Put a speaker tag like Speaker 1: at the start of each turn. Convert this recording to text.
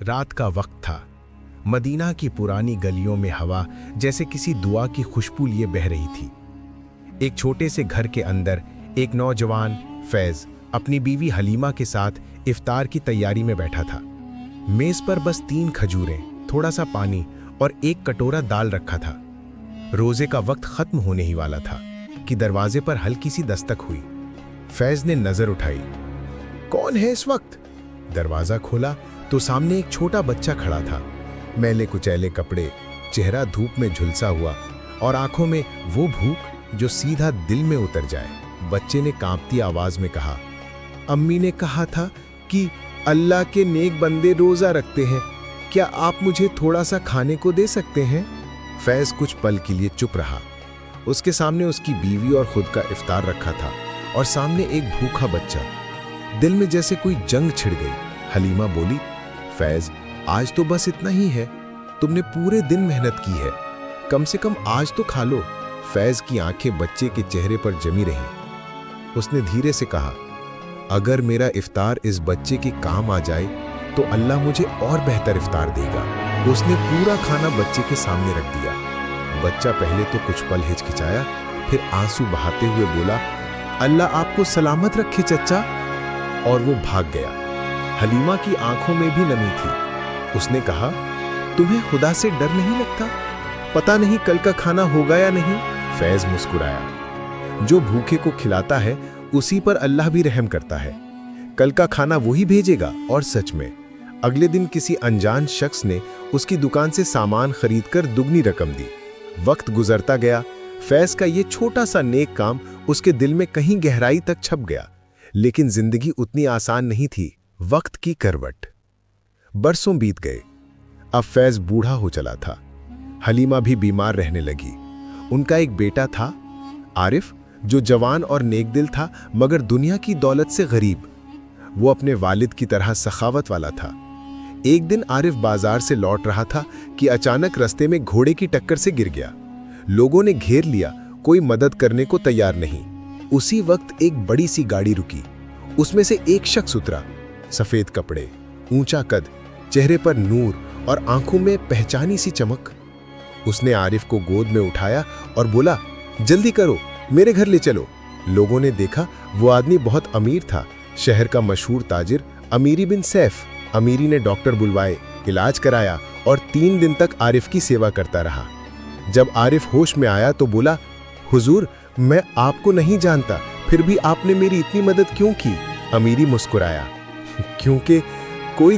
Speaker 1: रात का वक्त था। मदीना की पुरानी गलियों में हवा जैसे किसी दुआ की खुशबू लिए बह रही थी। एक छोटे से घर के अंदर एक नौजवान फैज अपनी बीवी हलीमा के साथ इफ्तार की तैयारी में बैठा था। मेज पर बस 3 खजूरें, थोड़ा सा पानी और एक कटोरा दाल रखा था। रोजे का वक्त खत्म होने ही वाला था कि दरवाजे पर हल्की सी दस्तक हुई। फैज ने नजर उठाई। कौन है इस वक्त? दरवाजा खोला तो सामने एक छोटा बच्चा खड़ा था। मैले कुचैले कपड़े, चेहरा धूप में झुलसा हुआ और आंखों में वो भूख जो सीधा दिल में उतर जाए। बच्चे ने कांपती आवाज में कहा, अम्मी ने कहा था कि अल्लाह के नेक बंदे रोजा रखते हैं, क्या आप मुझे थोड़ा सा खाने को दे सकते हैं? फैज कुछ पल के लिए चुप रहा। उसके सामने उसकी बीवी और खुद का इफ्तार रखा था और सामने एक भूखा बच्चा। दिल में जैसे कोई जंग छिड़ गई। हलीमा बोली, फैज आज तो बस इतना ही है, तुमने पूरे दिन मेहनत की है, कम से कम आज तो खा लो। फैज की आंखें बच्चे के चेहरे पर जमी रहीं। उसने धीरे से कहा, अगर मेरा इफ्तार इस बच्चे के काम आ जाए तो अल्लाह मुझे और बेहतर इफ्तार देगा। उसने पूरा खाना बच्चे के सामने रख दिया। बच्चा पहले तो कुछ पल हिचकिचाया, फिर आंसू बहाते हुए बोला, अल्लाह आपको सलामत रखे चच्चा, और वो भाग गया। हलीमा की आंखों में भी नमी थी। उसने कहा, तुम्हें खुदा से डर नहीं लगता? पता नहीं कल का खाना होगा या नहीं? फैज मुस्कुराया। जो भूखे को खिलाता है उसी पर अल्लाह भी रहम करता है। कल का खाना वही भेजेगा। और सच में अगले दिन किसी अनजान शख्स ने उसकी दुकान से सामान खरीदकर दुगनी रकम दी। वक्त गुजरता गया। फैज का ये छोटा सा नेक काम उसके दिल में कहीं गहराई तक छप गया। लेकिन जिंदगी उतनी आसान नहीं थी। वक्त की करवट। बरसों बीत गए। अब फैज बूढ़ा हो चला था। हलीमा भी बीमार रहने लगी। उनका एक बेटा था, आरिफ, जो जवान और नेकदिल था मगर दुनिया की दौलत से गरीब। वो अपने वालिद की तरह सखावत वाला था। एक दिन आरिफ बाजार से लौट रहा था कि अचानक रास्ते में घोड़े की टक्कर से गिर गया। लोगों ने घेर लिया, कोई मदद करने को तैयार नहीं। उसी वक्त एक बड़ी सी गाड़ी रुकी। उसमें से एक शख्स उतरा। सफेद कपड़े, ऊंचा कद, चेहरे पर नूर और आंखों में पहचानी सी चमक। उसने आरिफ को गोद में उठाया और बोला, जल्दी करो, मेरे घर ले चलो। लोगों ने देखा वो आदमी बहुत अमीर था, शहर का मशहूर ताजिर अमीरी बिन सैफ। अमीरी ने डॉक्टर बुलवाए, इलाज कराया और 3 दिन तक आरिफ की सेवा करता रहा। जब आरिफ होश में आया तो बोला, हुजूर, मैं आपको नहीं जानता, फिर भी आपने मेरी इतनी मदद क्यों की? अमीरी मुस्कुराया, क्योंकि कोई